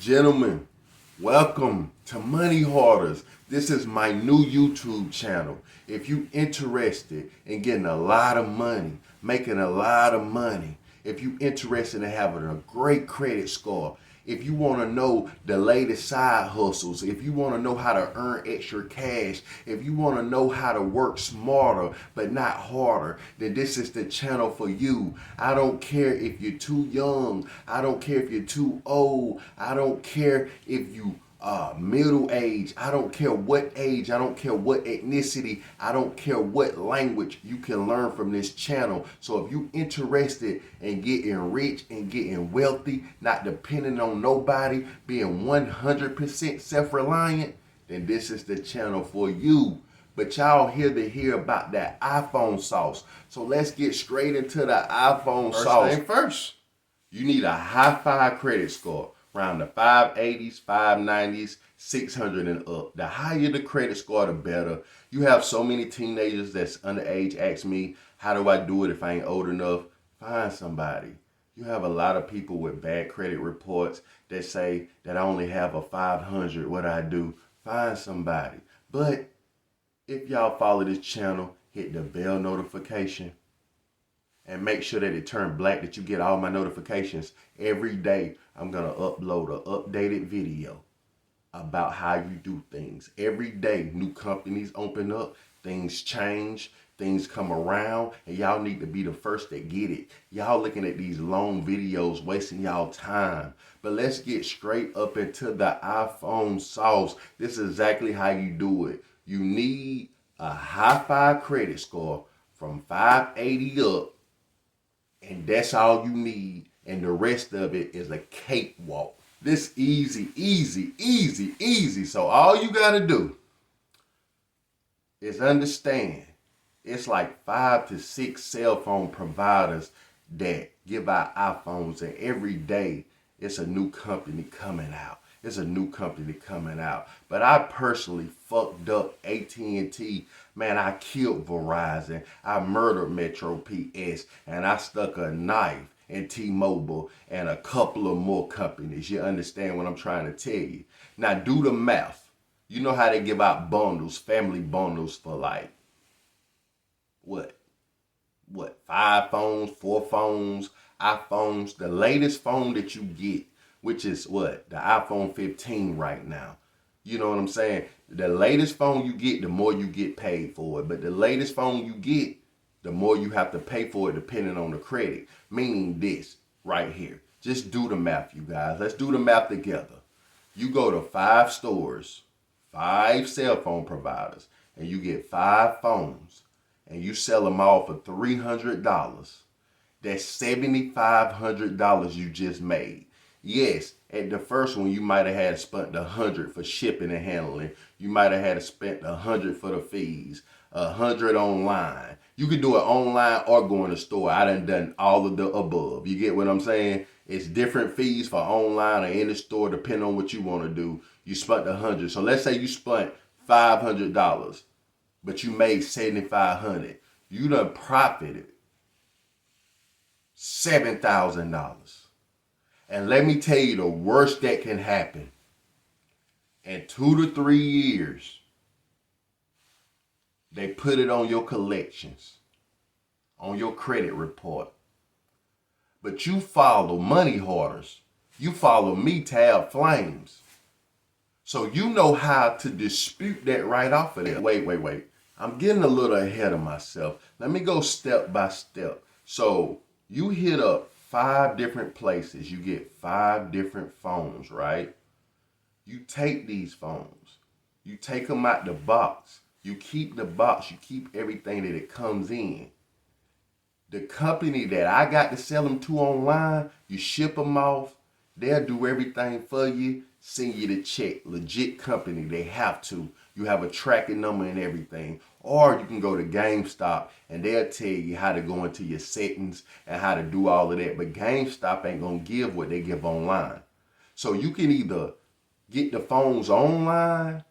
Gentlemen, welcome to Money Hoarders. This is my new YouTube channel. If you interested in getting a lot of money, making a lot of money, if you interested in having a great credit score, if you want to know the latest side hustles, if you want to know how to earn extra cash, if you want to know how to work smarter but not harder, then this is the channel for you. I don't care if you're too young. I don't care if you're too old. I don't care if you middle age. I don't care what age. I don't care what ethnicity. I don't care what language. You can learn from this channel. So if you're interested in getting rich and getting wealthy, not depending on nobody, being 100% self-reliant, then this is the channel for you. But y'all here to hear about that iPhone sauce. So let's get straight into the iPhone sauce. First thing first. You need a high credit score. Around the 580s, 590s, 600 and up. The higher the credit score, the better. You have so many teenagers that's underage ask me, how do I do it if I ain't old enough? Find somebody. You have a lot of people with bad credit reports that say that I only have a 500. What do I do? Find somebody. But if y'all follow this channel, hit the bell notification and make sure that it turn black, that you get all my notifications every day. I'm going to upload an updated video about how you do things. Every day, new companies open up, things change, things come around, and y'all need to be the first to get it. Y'all looking at these long videos, wasting y'all time. But let's get straight up into the iPhone sauce. This is exactly how you do it. You need a high credit score from 580 up, and that's all you need. And the rest of it is a cakewalk. This easy. So all you gotta do is understand it's like 5 to 6 cell phone providers that give out iPhones, and every day it's a new company coming out. But I personally fucked up AT&T. Man, I killed Verizon. I murdered Metro PS, and I stuck a knife in T-Mobile and a couple of more companies. You understand what I'm trying to tell you? Now do the math. You know how they give out bundles, family bundles for like, what? 5 phones, 4 phones, iPhones. The latest phone that you get, which is what? The iPhone 15 right now. You know what I'm saying? The latest phone you get, the more you get paid for it. But the latest phone you get, the more you have to pay for it depending on the credit. Meaning this right here. Just do the math, you guys. Let's do the math together. You go to 5 stores, 5 cell phone providers, and you get 5 phones, and you sell them all for $300. That's $7,500 you just made. Yes, at the first one, you might have had spent $100 for shipping and handling. You might have had spent $100 for the fees, $100 online. You could do it online or go in the store. I done all of the above. You get what I'm saying? It's different fees for online or in the store depending on what you want to do. You spent $100. So let's say you spent $500, but you made $7,500. You done profited $7,000. And let me tell you the worst that can happen. In 2 to 3 years, they put it on your collections, on your credit report. But you follow Money Hoarders. You follow me, Tab Flames. So you know how to dispute that right off of there. Wait. I'm getting a little ahead of myself. Let me go step by step. So you hit up 5 different places. You get 5 different phones, right? You take these phones. You take them out the box. You keep the box. You keep everything that it comes in. The company that I got to sell them to online, you ship them off. They'll do everything for you. Send you the check. Legit company. They have to. You have a tracking number and everything. Or you can go to GameStop and they'll tell you how to go into your settings and how to do all of that. But GameStop ain't going to give what they give online. So you can either get the phones online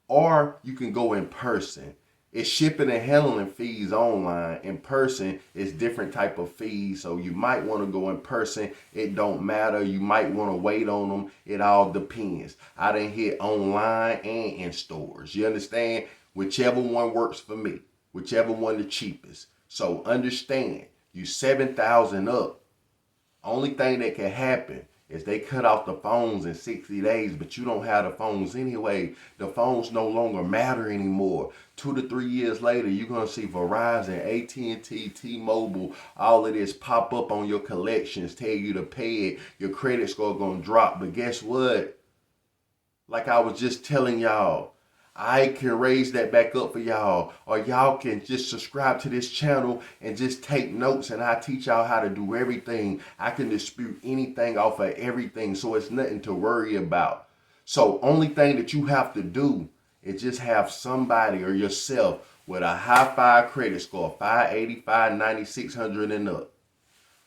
or you can go in person. It's shipping and handling fees online. In person, it's different type of fees. So you might want to go in person. It don't matter. You might want to wait on them. It all depends. I done hit online and in stores. You understand? Whichever one works for me. Whichever one the cheapest. So understand, you 7,000 up. Only thing that can happen is they cut off the phones in 60 days, but you don't have the phones anyway. The phones no longer matter anymore. 2 to 3 years later, you're going to see Verizon, AT&T, T-Mobile, all of this pop up on your collections, tell you to pay it. Your credit score going to drop. But guess what? Like I was just telling y'all, I can raise that back up for y'all, or y'all can just subscribe to this channel and just take notes, and I teach y'all how to do everything. I can dispute anything off of everything, so it's nothing to worry about. So only thing that you have to do is just have somebody or yourself with a high 5 credit score, 580, 590, 600 and up.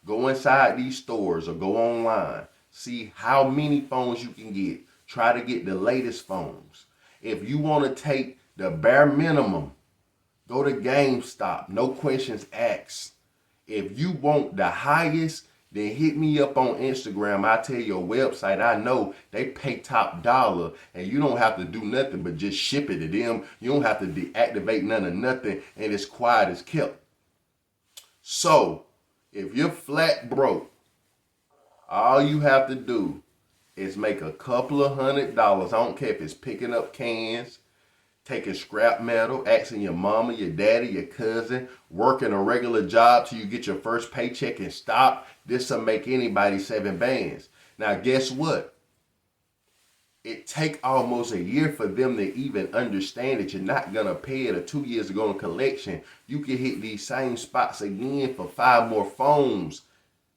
Go inside these stores or go online. See how many phones you can get. Try to get the latest phones. If you want to take the bare minimum, go to GameStop. No questions asked. If you want the highest, then hit me up on Instagram. I tell your website, I know they pay top dollar, and you don't have to do nothing but just ship it to them. You don't have to deactivate none of nothing, and it's quiet as kept. So, if you're flat broke, all you have to do is make a couple of $100. I don't care if it's picking up cans, taking scrap metal, asking your mama, your daddy, your cousin, working a regular job till you get your first paycheck and stop. This will make anybody 7 bands. Now, guess what? It take almost a year for them to even understand that you're not going to pay it, or 2 years to go in collection. You can hit these same spots again for 5 more phones.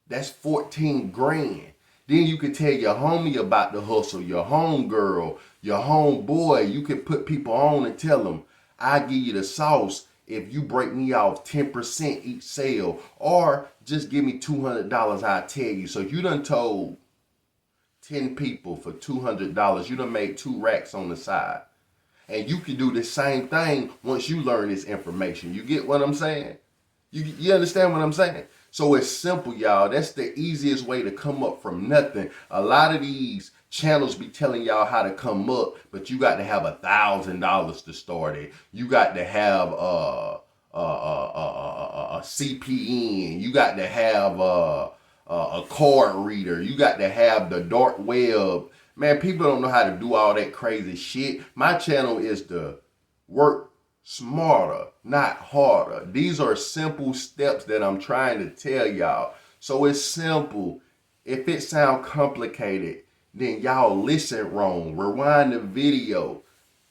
That's 14 grand. Then you can tell your homie about the hustle, your homegirl, your homeboy. You can put people on and tell them, I give you the sauce if you break me off 10% each sale, or just give me $200, I'll tell you. So you done told 10 people for $200, you done made 2 racks on the side. And you can do the same thing once you learn this information. You get what I'm saying? You understand what I'm saying? So it's simple, y'all. That's the easiest way to come up from nothing. A lot of these channels be telling y'all how to come up, but you got to have $1,000 to start it. You got to have a CPN. You got to have a card reader. You got to have the dark web. Man, people don't know how to do all that crazy shit. My channel is to work smarter, not harder. These are simple steps that I'm trying to tell y'all. So it's simple. If it sounds complicated, then y'all listen wrong. Rewind the video.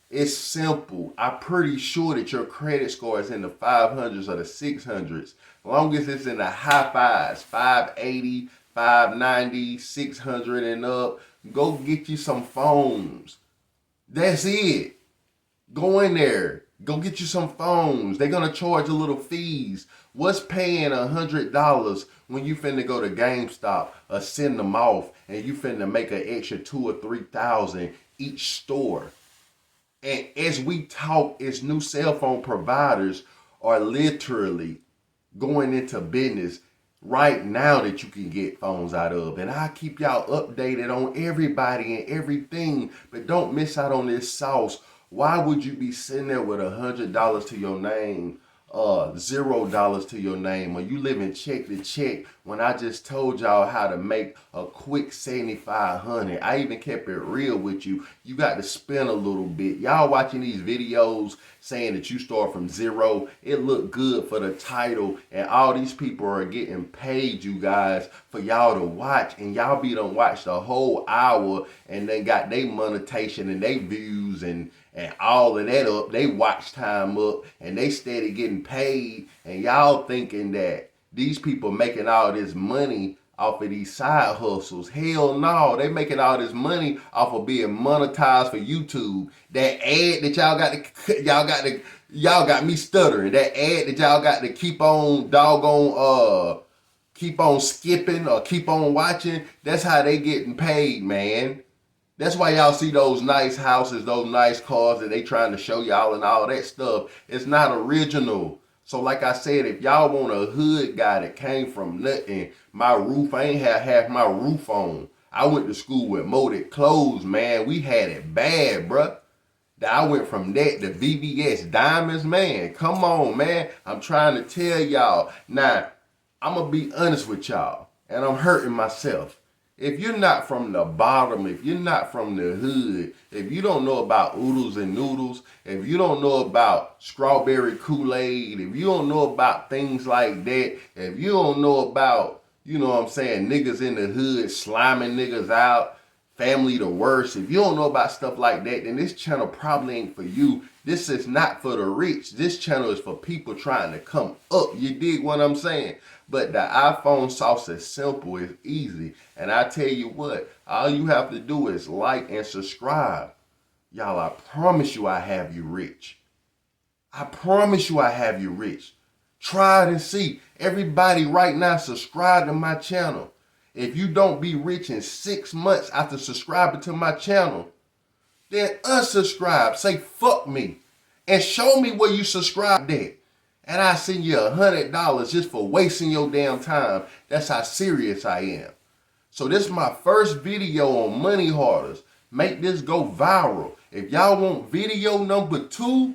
It's simple. I'm pretty sure that your credit score is in the 500s or the 600s. As long as it's in the high 5s, 580, 590, 600 and up, go get you some phones. That's it. Go in there. Go get you some phones. They're going to charge a little fees. What's paying $100 when you finna go to GameStop or send them off and you finna make an extra 2,000 or 3,000 each store? And as we talk, it's new cell phone providers are literally going into business right now that you can get phones out of. And I keep y'all updated on everybody and everything, but don't miss out on this sauce. Why would you be sitting there with $100 to your name, $0 to your name, or you living check to check when I just told y'all how to make a quick 7,500? I even kept it real with you. You got to spend a little bit. Y'all watching these videos saying that you start from 0. It looked good for the title, and all these people are getting paid, you guys, for y'all to watch, and y'all be done watch the whole hour and then got their monetization and their views and all of that up, they watch time up, and they steady getting paid, and y'all thinking that these people making all this money off of these side hustles. Hell no, they making all this money off of being monetized for YouTube. That ad that y'all got me stuttering. That ad that y'all got to keep on keep on skipping or keep on watching. That's how they getting paid, man. That's why y'all see those nice houses, those nice cars that they trying to show y'all and all that stuff. It's not original. So like I said, if y'all want a hood guy that came from nothing, my roof, I ain't had half my roof on. I went to school with molded clothes, man. We had it bad, bruh. I went from that to VVS diamonds, man. Come on, man. I'm trying to tell y'all. Now, I'm going to be honest with y'all, and I'm hurting myself. If you're not from the bottom, if you're not from the hood, if you don't know about oodles and noodles, if you don't know about strawberry Kool-Aid, if you don't know about things like that, if you don't know about, you know what I'm saying, niggas in the hood sliming niggas out, family the worst, if you don't know about stuff like that, then this channel probably ain't for you. This is not for the rich. This channel is for people trying to come up. You dig what I'm saying? But the iPhone sauce is simple, it's easy. And I tell you what, all you have to do is like and subscribe. Y'all, I promise you I have you rich. I promise you I have you rich. Try it and see. Everybody right now subscribe to my channel. If you don't be rich in 6 months after subscribing to my channel, then unsubscribe. Say fuck me. And show me where you subscribed at. And I send you $100 just for wasting your damn time. That's how serious I am. So this is my first video on money hoarders. Make this go viral. If y'all want video number 2,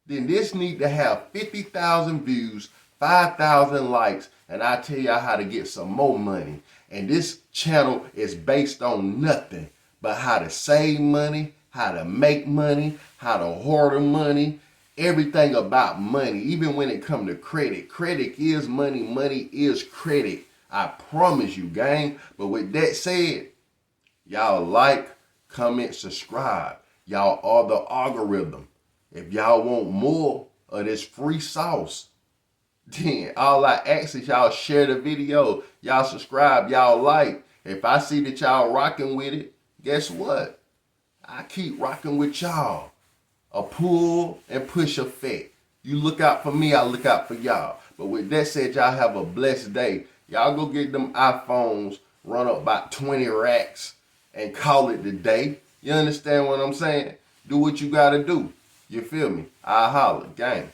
then this need to have 50,000 views, 5,000 likes, and I tell y'all how to get some more money. And this channel is based on nothing but how to save money, how to make money, how to hoard money, everything about money. Even when it comes to credit. Credit is money, money is credit. I promise you, gang. But with that said, y'all like, comment, subscribe. Y'all are the algorithm. If y'all want more of this free sauce, then all I ask is y'all share the video, y'all subscribe, y'all like. If I see that y'all rocking with it, guess what? I keep rocking with y'all. A pull and push effect. You look out for me, I look out for y'all. But with that said, y'all have a blessed day. Y'all go get them iPhones, run up about 20 racks, and call it the day. You understand what I'm saying? Do what you gotta do. You feel me? I holler, gang.